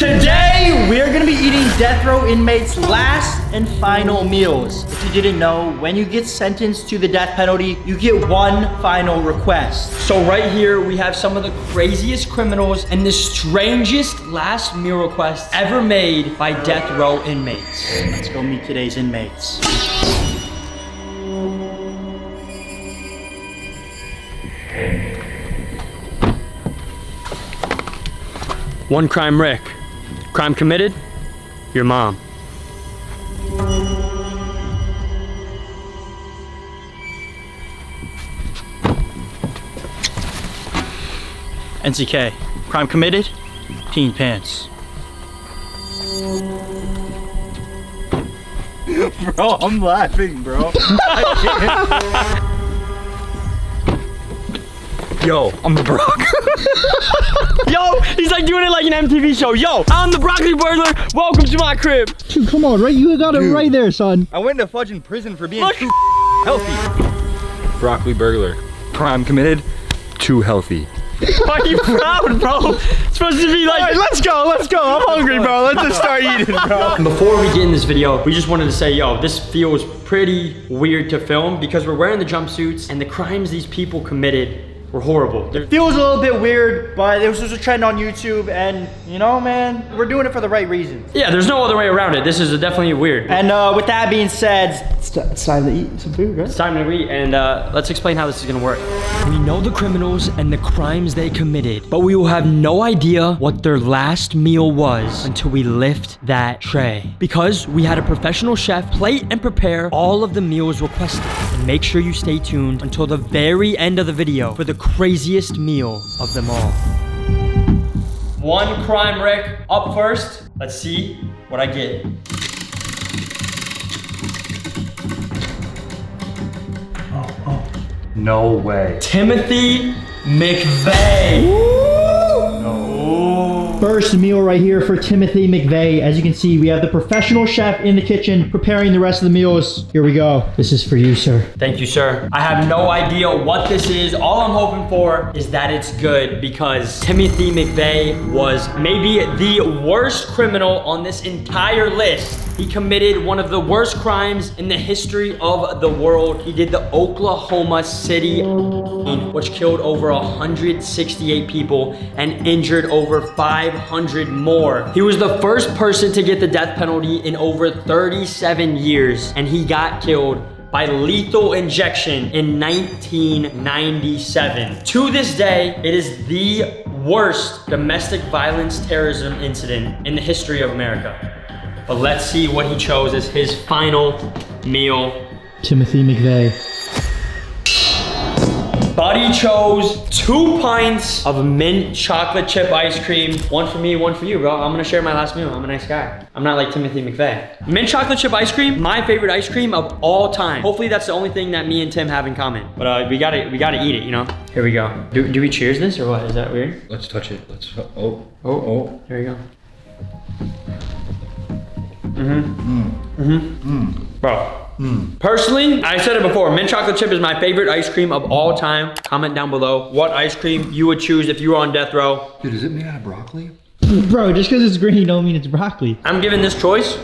Today, we're gonna be eating death row inmates' last and final meals. If you didn't know, when you get sentenced to the death penalty, you get one final request. So right here, we have some of the craziest criminals and the strangest last meal requests ever made by death row inmates. Let's go meet today's inmates. One crime, Rick. Crime committed, your mom. NCK, crime committed, teen pants. Bro, I'm laughing, bro. Yo, I'm the Brock. Yo, he's like doing it like an MTV show. Yo, I'm the broccoli burglar. Welcome to my crib. Dude, come on, right? You got it right there, son. I went to fudging prison for being too healthy. Broccoli burglar. Crime committed, too healthy. Why are you proud, bro? It's supposed to be like, all right, let's go. I'm hungry, bro. Let's just start eating, bro. And before we get in this video, we just wanted to say, yo, this feels pretty weird to film because we're wearing the jumpsuits and the crimes these people committed were horrible. It feels a little bit weird, but this was a trend on YouTube, and you know, man, we're doing it for the right reasons. Yeah, there's no other way around it. This is definitely weird. And with that being said, it's time to eat some food, right? It's time to eat, and let's explain how this is gonna work. We know the criminals and the crimes they committed, but we will have no idea what their last meal was until we lift that tray. Because we had a professional chef plate and prepare all of the meals requested. And make sure you stay tuned until the very end of the video for the craziest meal of them all. One crime, Rick, up first. Let's see what I get. No way. Timothy McVeigh. First meal right here for Timothy McVeigh. As you can see, we have the professional chef in the kitchen preparing the rest of the meals. Here we go. This is for you, sir. Thank you, sir. I have no idea what this is. All I'm hoping for is that it's good because Timothy McVeigh was maybe the worst criminal on this entire list. He committed one of the worst crimes in the history of the world. He did the Oklahoma City, which killed over 168 people and injured over 500 more. He was the first person to get the death penalty in over 37 years, and he got killed by lethal injection in 1997. To this day, it is the worst domestic violence terrorism incident in the history of America. But let's see what he chose as his final meal. Timothy McVeigh. Buddy chose 2 pints of mint chocolate chip ice cream. One for me, one for you, bro. I'm gonna share my last meal. I'm a nice guy. I'm not like Timothy McVeigh. Mint chocolate chip ice cream, my favorite ice cream of all time. Hopefully that's the only thing that me and Tim have in common. But we gotta eat it, you know? Here we go. Do we cheers this or what? Is that weird? Let's touch it. Let's. Here we go. Bro. Personally, I said it before, mint chocolate chip is my favorite ice cream of all time. Comment down below what ice cream you would choose if you were on death row. Dude, is it made out of broccoli? Bro, just because it's green don't mean it's broccoli. I'm giving this choice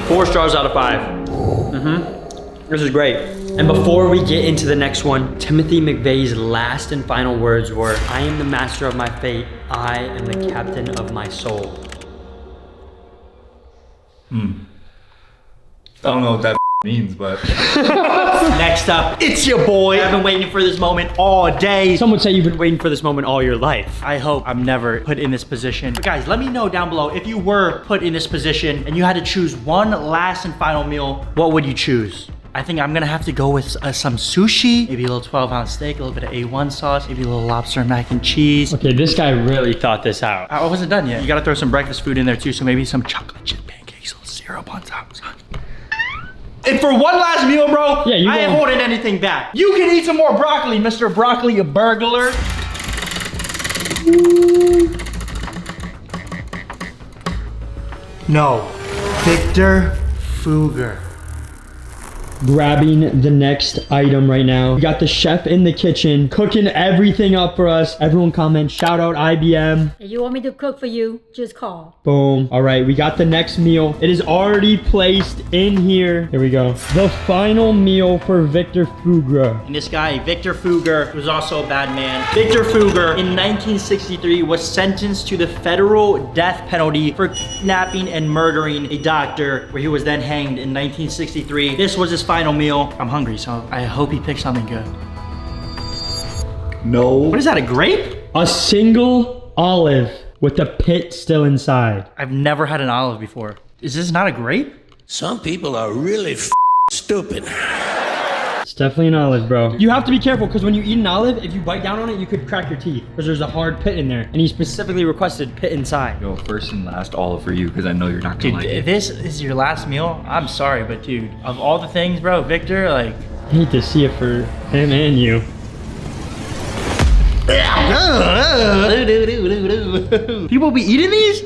4 stars out of 5. This is great. And before we get into the next one, Timothy McVeigh's last and final words were, I am the master of my fate. I am the captain of my soul. I don't know what that means, but. Next up, it's your boy. I've been waiting for this moment all day. Some would say you've been waiting for this moment all your life. I hope I'm never put in this position. But guys, let me know down below if you were put in this position and you had to choose one last and final meal, what would you choose? I think I'm gonna have to go with some sushi, maybe a little 12-ounce steak, a little bit of A1 sauce, maybe a little lobster and mac and cheese. Okay, this guy really thought this out. I wasn't done yet. You gotta throw some breakfast food in there too, so maybe some chocolate chip pancakes, a little syrup on top. And for one last meal, bro, yeah, I ain't holding anything back. You can eat some more broccoli, Mr. Broccoli Burglar. No, Victor Feguer. grabbing the next item right now. We got the chef in the kitchen, cooking everything up for us. Everyone comment, shout out IBM. If you want me to cook for you, just call. Boom. All right, we got the next meal. It is already placed in here. Here we go. The final meal for Victor Feguer. And this guy, Victor Feguer, was also a bad man. Victor Feguer, in 1963, was sentenced to the federal death penalty for kidnapping and murdering a doctor, where he was then hanged in 1963. This was his final meal. I'm hungry, so I hope he picked something good. No. What is that, a grape? A single olive with the pit still inside. I've never had an olive before. Is this not a grape? Some people are really stupid. It's definitely an olive, bro. You have to be careful because when you eat an olive, if you bite down on it, you could crack your teeth because there's a hard pit in there. And he specifically requested pit inside. Yo, first and last olive for you because I know you're not gonna Dude, like if it. this is your last meal, I'm sorry, but dude, of all the things, bro, Victor, like... I hate to see it for him and you. People be eating these?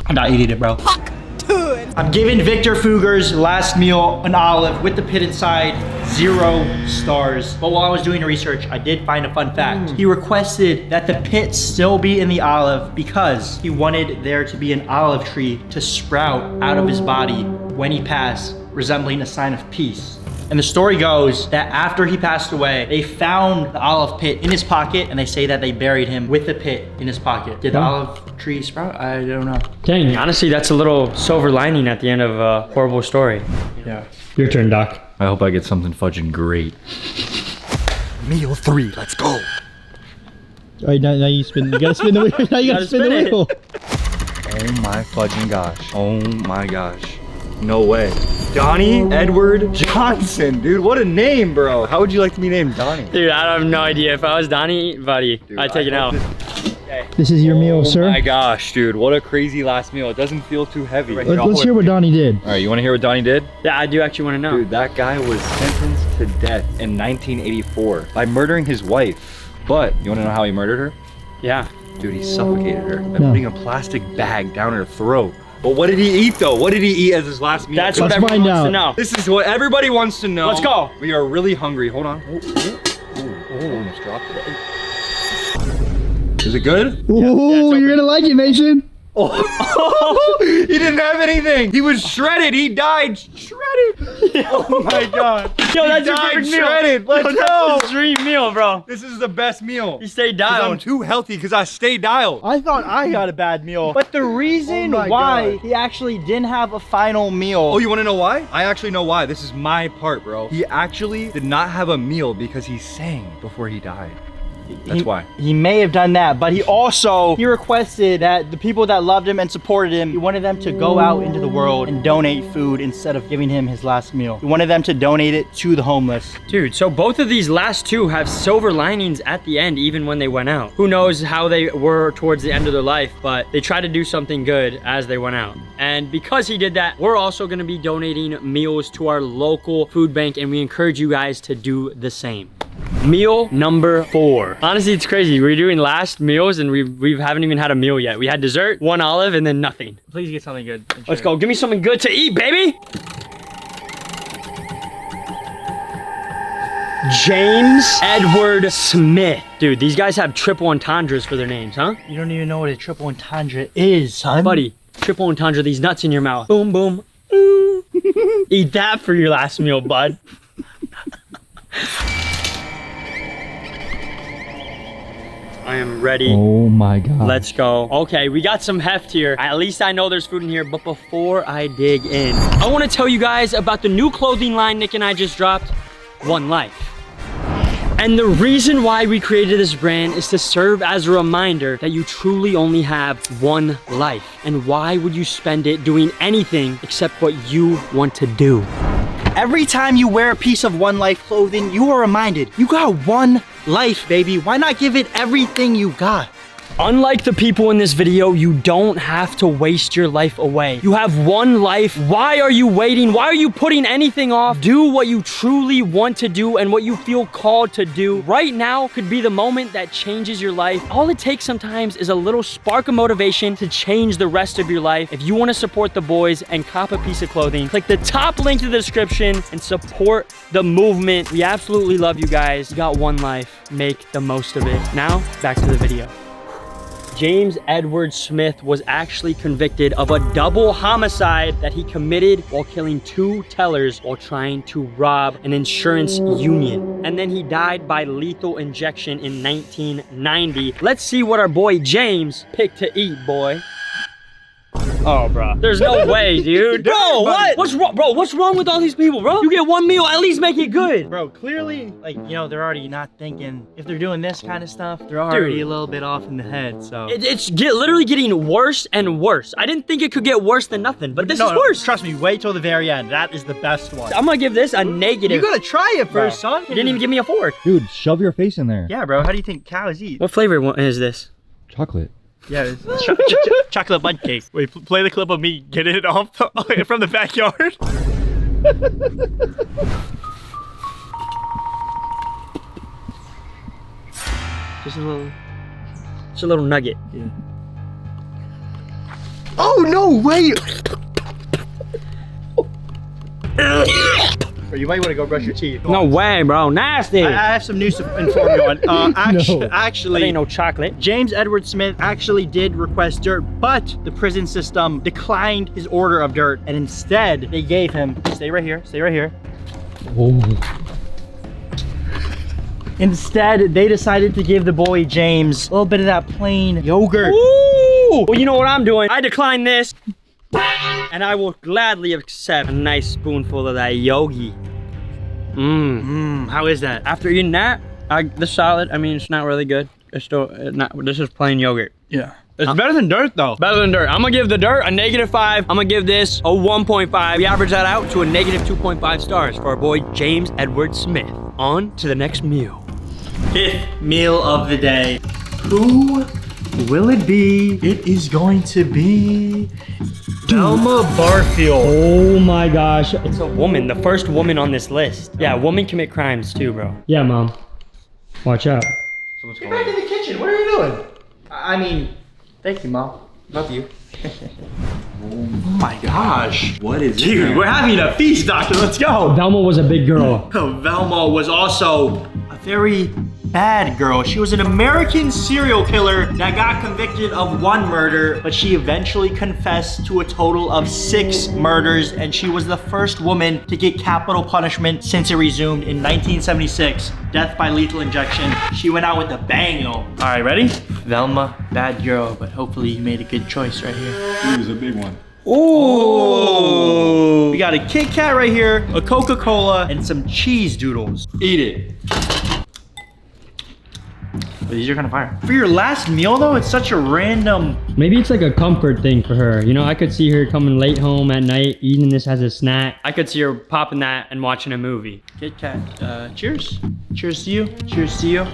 I'm not eating it, bro. I'm giving Victor Feguer's last meal an olive with the pit inside, 0 stars. But while I was doing research, I did find a fun fact. He requested that the pit still be in the olive because he wanted there to be an olive tree to sprout out of his body when he passed, resembling a sign of peace. And the story goes that after he passed away, they found the olive pit in his pocket, and they say that they buried him with the pit in his pocket. Did the olive tree sprout? I don't know. Dang, honestly, that's a little silver lining at the end of a horrible story. Yeah. Your turn, Doc. I hope I get something fudging great. Meal 3, let's go. All right, now you spin. You gotta spin the wheel. Now you gotta spin the spin it. wheel. Oh my fudging gosh. Oh my gosh. No way. Donnie Edward Johnson. Dude, what a name, bro. How would you like to be named Donnie? Dude, I have no idea. If I was Donnie, buddy, Dude, I'd take it out. This is your meal, sir. Oh my gosh, dude. What a crazy last meal. It doesn't feel too heavy. Let's hear what Donnie did. All right, you want to hear what Donnie did? Yeah, I do actually want to know. Dude, that guy was sentenced to death in 1984 by murdering his wife. But you want to know how he murdered her? Yeah. Dude, he suffocated her by No. putting a plastic bag down her throat. But what did he eat though? What did he eat as his last meal? That's Let's what everyone find wants to out. know. This is what everybody wants to know. Let's go. We are really hungry. Hold on. Almost dropped it. Is it good? Ooh, you're gonna like it, Mason. He didn't have anything. He was shredded. He died shredded. Oh my god. Yo, He that's your died perfect meal. shredded. Let's Yo, go. that's his dream meal, bro. This is the best meal. You stay 'Cause I'm dialed. too healthy because I stay dialed. I thought I got a bad meal, but the reason Oh my why God. he actually didn't have a final meal. Oh, you want to know why? I actually know why. This is my part, bro. He actually did not have a meal because he sang before he died. That's why. He may have done that, but he requested that the people that loved him and supported him, he wanted them to go out into the world and donate food instead of giving him his last meal. He wanted them to donate it to the homeless. Dude, so both of these last two have silver linings at the end, even when they went out. Who knows how they were towards the end of their life, but they tried to do something good as they went out. And because he did that, we're also gonna be donating meals to our local food bank, and we encourage you guys to do the same. Meal number 4. Honestly, it's crazy. We're doing last meals and we haven't even had a meal yet. We had dessert, 1 olive, and then nothing. Please get something good. Let's go. Give me something good to eat, baby. James Edward Smith. Dude, these guys have triple entendres for their names, huh? You don't even know what a triple entendre is, son. Buddy, triple entendre, these nuts in your mouth. Boom, boom. Ooh. Eat that for your last meal, bud. I am ready. Oh my god. Let's go. Okay, we got some heft here. At least I know there's food in here, but before I dig in, I want to tell you guys about the new clothing line Nick and I just dropped, One Life. And the reason why we created this brand is to serve as a reminder that you truly only have one life. And why would you spend it doing anything except what you want to do? Every time you wear a piece of One Life clothing, you are reminded, you got one life, baby. Why not give it everything you got? Unlike the people in this video, you don't have to waste your life away. You have one life. Why are you waiting? Why are you putting anything off? Do what you truly want to do and what you feel called to do. Right now could be the moment that changes your life. All it takes sometimes is a little spark of motivation to change the rest of your life. If you want to support the boys and cop a piece of clothing, click the top link in the description and support the movement. We absolutely love you guys. You got one life. Make the most of it. Now, back to the video. James Edward Smith was actually convicted of a double homicide that he committed while killing 2 tellers while trying to rob an insurance union. And then he died by lethal injection in 1990. Let's see what our boy James picked to eat, boy. Oh, bro. There's no way, dude. Bro, what? What's wrong? Bro, what's wrong with all these people, bro? You get one meal, at least make it good. Bro, clearly, like, you know, they're already not thinking. If they're doing this kind of stuff, they're already a little bit off in the head, so. It's literally getting worse and worse. I didn't think it could get worse than nothing, but this is worse. Trust me, wait till the very end. That is the best one. I'm gonna give this a negative. You gotta try it first, son. You didn't even give me a fork. Dude, shove your face in there. Yeah, bro, how do you think cows eat? What flavor is this? Chocolate. Yeah, it's chocolate bundt cake. Wait, play the clip of me getting it off from the backyard. Just a little nugget. Yeah. Oh no! Wait. Or you might want to go brush your teeth. No way, bro. Nasty. I have some news to inform you on. Actually, that ain't no chocolate. James Edward Smith actually did request dirt, but the prison system declined his order of dirt, and instead they gave him, stay right here, stay right here. Oh. Instead, they decided to give the boy James a little bit of that plain yogurt. Ooh! Well, you know what I'm doing? I decline this. And I will gladly accept a nice spoonful of that yogi. How is that? After eating that, the solid, I mean, it's not really good. It's still not, this is plain yogurt. Yeah. It's better than dirt though. Better than dirt. I'm gonna give the dirt a -5. I'm gonna give this a 1.5. We average that out to a -2.5 stars for our boy James Edward Smith. On to the next meal. 5th meal of the day. Who will it be? It is going to be Velma Barfield. Oh my gosh. It's a woman, the first woman on this list. Yeah, women commit crimes too, bro. Yeah, Mom. Watch out. Get back in the kitchen. What are you doing? I mean, thank you, Mom. Love you. Oh my gosh. What is Dude, we're having a feast, Doctor. Let's go. Velma was a big girl. Velma was also a very bad girl. She was an American serial killer that got convicted of 1 murder, but she eventually confessed to a total of 6 murders, and she was the first woman to get capital punishment since it resumed in 1976. Death by lethal injection. She went out with a bang, though. All right, ready? Velma, bad girl, but hopefully you made a good choice right here. He was a big one. Ooh. We got a Kit Kat right here, a Coca-Cola, and some cheese doodles. Eat it. These are kind of fire. For your last meal though, it's such a random. Maybe it's like a comfort thing for her. You know, I could see her coming late home at night, eating this as a snack. I could see her popping that and watching a movie. Kit Kat, cheers. Cheers to you, cheers to you.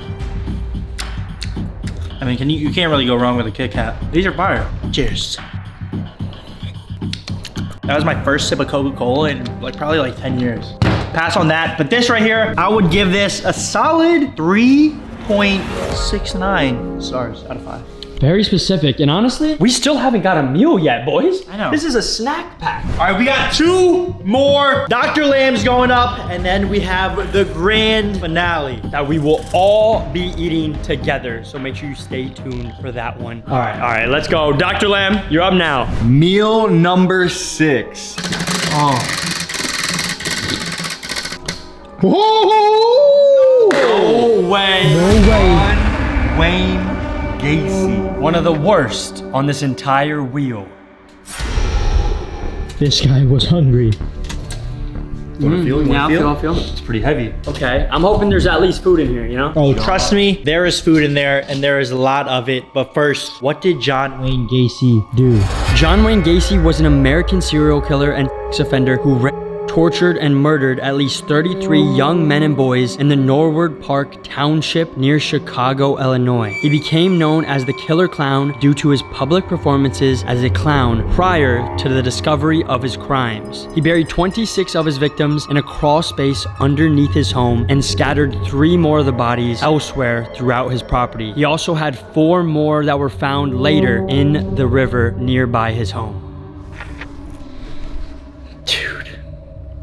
I mean, you can't really go wrong with a Kit Kat. These are fire. Cheers. That was my first sip of Coca-Cola in probably like 10 years. Pass on that, but this right here, I would give this a solid 3.69 stars out of 5. Very specific, and honestly, we still haven't got a meal yet, boys. I know. This is a snack pack. All right, we got 2 more Dr. Lambs going up, and then we have the grand finale That we will all be eating together, so make sure you stay tuned for that one. All right, let's go. Dr. Lamb, you're up now. Meal number 6. Oh. Whoa! No way. No way. Wayne Gacy. One of the worst on this entire wheel. This guy was hungry. Yeah, I feel. It's pretty heavy. Okay, I'm hoping there's at least food in here, you know? Oh, Trust me, there is food in there, and there is a lot of it. But first, what did John Wayne? Wayne Gacy, dude. John Wayne Gacy was an American serial killer and sex offender who raped tortured, and murdered at least 33 young men and boys in the Norwood Park Township near Chicago, Illinois. He became known as the Killer Clown due to his public performances as a clown prior to the discovery of his crimes. He buried 26 of his victims in a crawl space underneath his home and scattered 3 more of the bodies elsewhere throughout his property. He also had 4 more that were found later in the river nearby his home.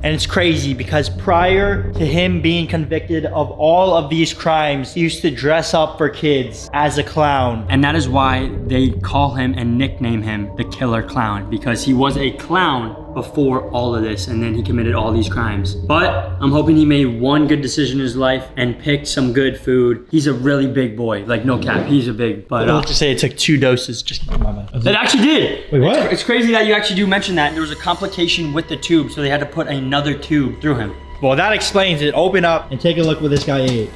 And it's crazy because prior to him being convicted of all of these crimes, he used to dress up for kids as a clown. And that is why they call him and nickname him the Killer Clown, because he was a clown before all of this, and then he committed all these crimes. But I'm hoping he made one good decision in his life and picked some good food. He's a really big boy, like no cap, he's a big, but Let's just say it took 2 doses. Just keep my mind. it actually did. Wait, what? It's crazy that you actually do mention that. There was a complication with the tube, so they had to put another tube through him. Well, that explains it. Open up. And take a look what this guy ate.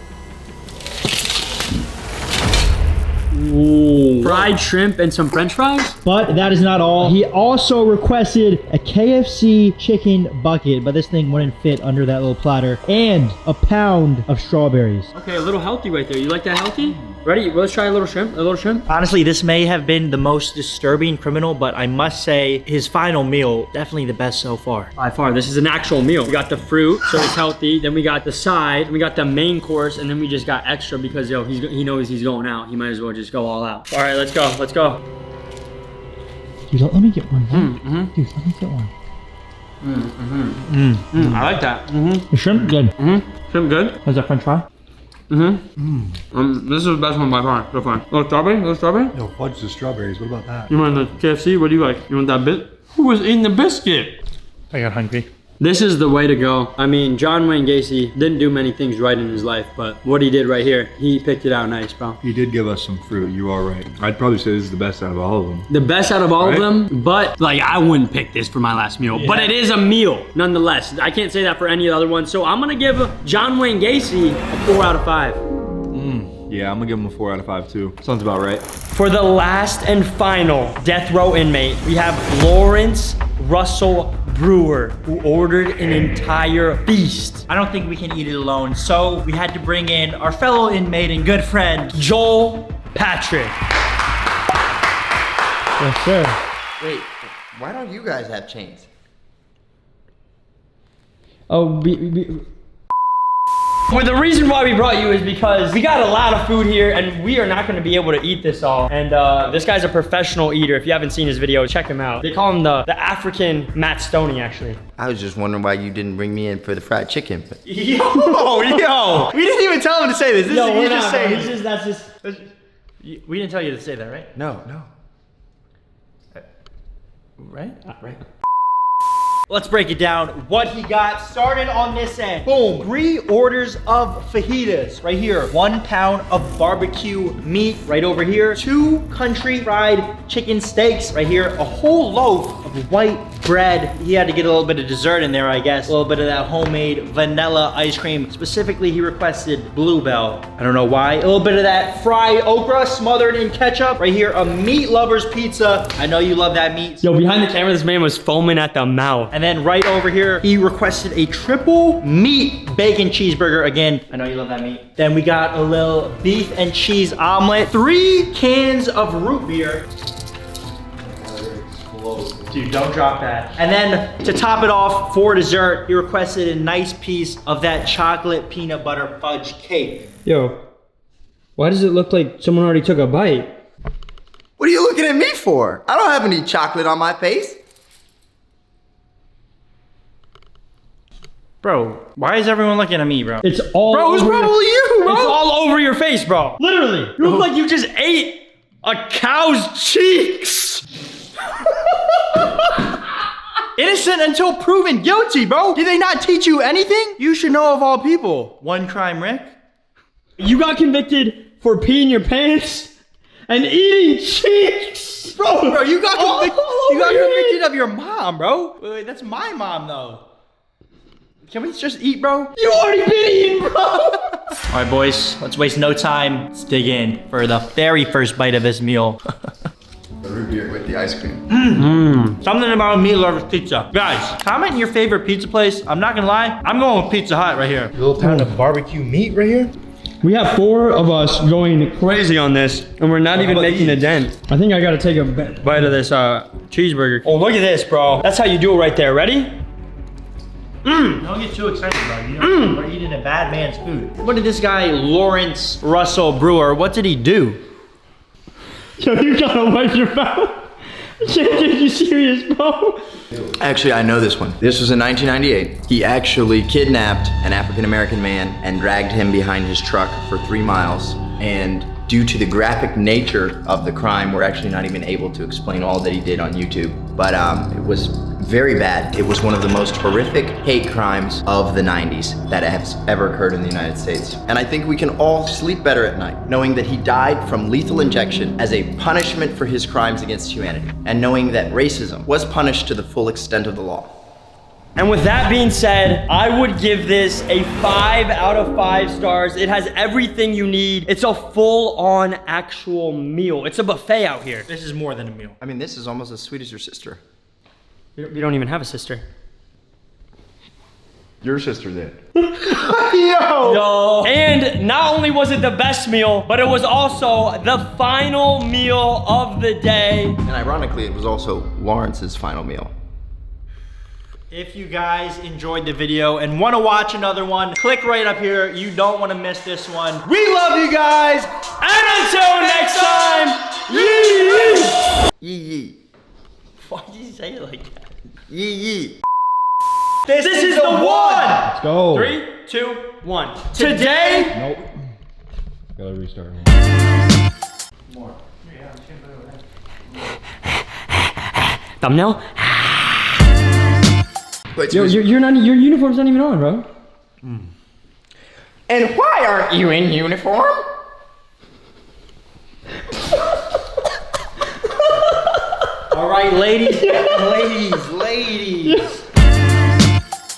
Ooh. Fried shrimp and some french fries? But that is not all. He also requested a KFC chicken bucket, but this thing wouldn't fit under that little platter, and a pound of strawberries. Okay, a little healthy right there. You like that healthy? Ready? Let's try a little shrimp. Honestly, this may have been the most disturbing criminal, but I must say his final meal, definitely the best so far. By far, this is an actual meal. We got the fruit, so it's healthy. Then we got the side, we got the main course, and then we just got extra because he knows he's going out. He might as well just go all out. All right, let's go. Dude, let me get one. Dude, let me get one. I like that. The shrimp, good. Shrimp good? How's that french fry? This is the best one by far. So far. Little strawberry? Yo, fudge the strawberries. What about that? You want the KFC? What do you like? You want that bit? Who was eating the biscuit? I got hungry. This is the way to go. I mean, John Wayne Gacy didn't do many things right in his life, but what he did right here, he picked it out nice, bro. He did give us some fruit. You are right. I'd probably say this is the best out of all of them. The best out of all of Right? them, but like I wouldn't pick this for my last meal. But it is a meal, nonetheless. I can't say that for any other one. So I'm gonna give John Wayne Gacy a 4 out of 5. Yeah, I'm gonna give him a 4 out of 5 too. Sounds about right. For the last and final death row inmate, we have Lawrence Russell Brewer, who ordered an entire feast. I don't think we can eat it alone, so we had to bring in our fellow inmate and good friend, Joel Patrick. Yes, sir. Wait, why don't you guys have chains? Oh, well, the reason why we brought you is because we got a lot of food here and we are not going to be able to eat this all. And this guy's a professional eater. If you haven't seen his video, check him out. They call him the African Matt Stoney, actually. I was just wondering why you didn't bring me in for the fried chicken. But Yo! We didn't even tell him to say this. We're just not, saying. bro. That's just... We didn't tell you to say that, right? no. Right? Right. Let's break it down. What he got started on this end. Boom. 3 orders of fajitas right here. 1 pound of barbecue meat right over here. 2 country fried chicken steaks right here. A whole loaf of white bread. He had to get a little bit of dessert in there, I guess. A little bit of that homemade vanilla ice cream. Specifically, he requested Bluebell. I don't know why. A little bit of that fried okra smothered in ketchup. Right here, a meat lover's pizza. I know you love that meat. Yo, behind the camera, this man was foaming at the mouth. And then right over here, he requested a triple meat bacon cheeseburger. Again, I know you love that meat. Then we got a little beef and cheese omelet. 3 cans of root beer. Dude, don't drop that. And then to top it off for dessert, he requested a nice piece of that chocolate peanut butter fudge cake. Yo, why does it look like someone already took a bite? What are you looking at me for? I don't have any chocolate on my face. Bro, why is everyone looking at me, bro? It's all Bro, it's over probably you, bro. It's all over your face, bro. Literally. You look like you just ate a cow's cheeks. Innocent until proven guilty, bro. Did they not teach you anything? You should know of all people. One crime, Rick. You got convicted for peeing your pants and eating cheeks. Bro, you got All convicted of your mom, bro. Wait, that's my mom, though. Can we just eat, bro? You already been eating, bro. All right, boys, let's waste no time. Let's dig in for the very first bite of this meal. The root beer with the the ice cream. Something about a meat lover's pizza. Guys, comment your favorite pizza place. I'm not gonna lie, I'm going with Pizza Hut right here. Little pound of barbecue meat right here. We have 4 of us going crazy on this, and we're not even making a dent. I think I gotta take a bite of this cheeseburger. Oh, look at this, bro. That's how you do it right there. Ready? Don't get too excited, bro. You know, we're eating a bad man's food. What did this guy, Lawrence Russell Brewer, what did he do? Yo, you gotta wipe your mouth. Are you serious, bro? Actually, I know this one. This was in 1998. He actually kidnapped an African-American man and dragged him behind his truck for 3 miles. And due to the graphic nature of the crime, we're actually not even able to explain all that he did on YouTube. But it was very bad. It was one of the most horrific hate crimes of the 90s that has ever occurred in the United States. And I think we can all sleep better at night, knowing that he died from lethal injection as a punishment for his crimes against humanity, and knowing that racism was punished to the full extent of the law. And with that being said, I would give this a 5 out of 5 stars. It has everything you need. It's a full-on actual meal. It's a buffet out here. This is more than a meal. I mean, this is almost as sweet as your sister. We don't even have a sister. Your sister did. Yo! And not only was it the best meal, but it was also the final meal of the day. And ironically, it was also Lawrence's final meal. If you guys enjoyed the video and want to watch another one, click right up here. You don't want to miss this one. We love you guys. And until next time, yee! Yee yee. Why did you say it like that? Yee yee. This is the one! Let's go. 3, 2, 1. Today, Nope. Gotta restart. thumbnail. Wait, Yo, your uniform's not even on, bro. and why aren't you in uniform? All right, ladies